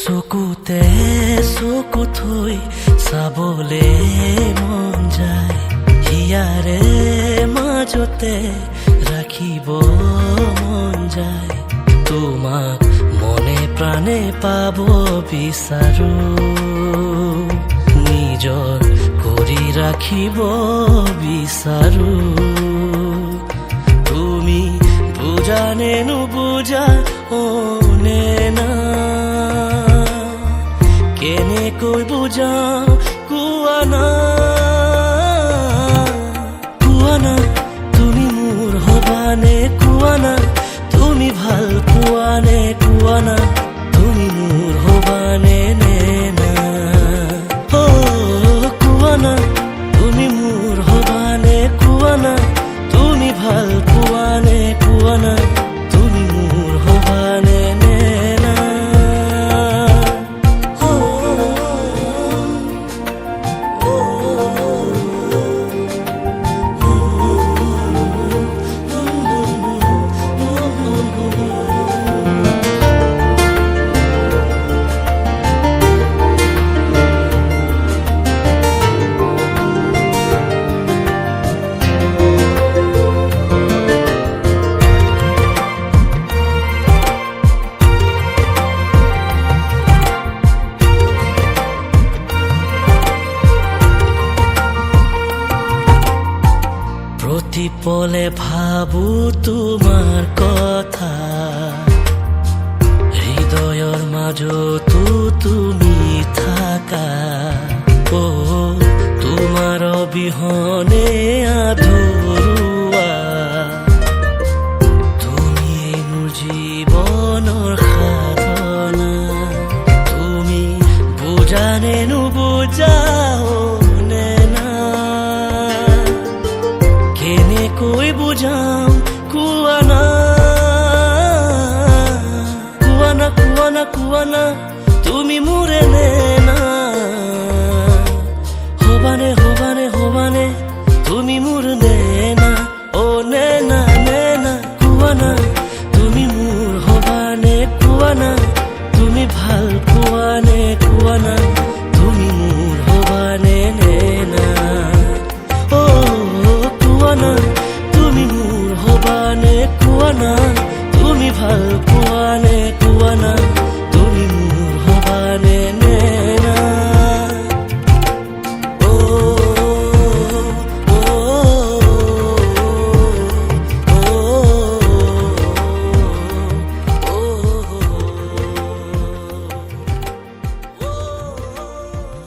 চকুতে চকু থৈ চাবলে মন যায়, হিয়াৰে মাজতে ৰাখিব মন যায়। তোমাক মনে প্ৰাণে পাব বিচাৰো, নিজৰ কৰি ৰাখিব বিচাৰো। তুমি বুজা নে নুবুজা নে না, কেনেকৈ বুজাও কোৱা না, কোৱা না তুমি মোৰ হবানে, কোৱা না তুমি ভাল পোৱা নে, কোৱা না তুমি মোৰ হবানে নে না। কোৱা না তুমি মোৰ হবানে, কোৱা না তুমি ভাল পোৱা নে, কোৱা না তুমি মোৰ হবানে নে না। প্ৰতি পলে ভাবো তোমাৰ কথা, হৃদয়ৰ মাজতো তুমি থাকা। তোমাৰ অবিহনে আধৰুৱা, তুমি মোৰ জীৱনৰ সাধনা। তুমি বুজা নে নুবুজা নে না, কেনেকৈ বুজাম কোৱা না, কোৱা না কোৱা না কোৱা না তুমি মোৰে নে না। হবানে হবানে হবানে তুমি মোৰ নে না, নে না নে না, কোৱা না তুমি মোৰ হবানে, কোৱা না তুমি ভাল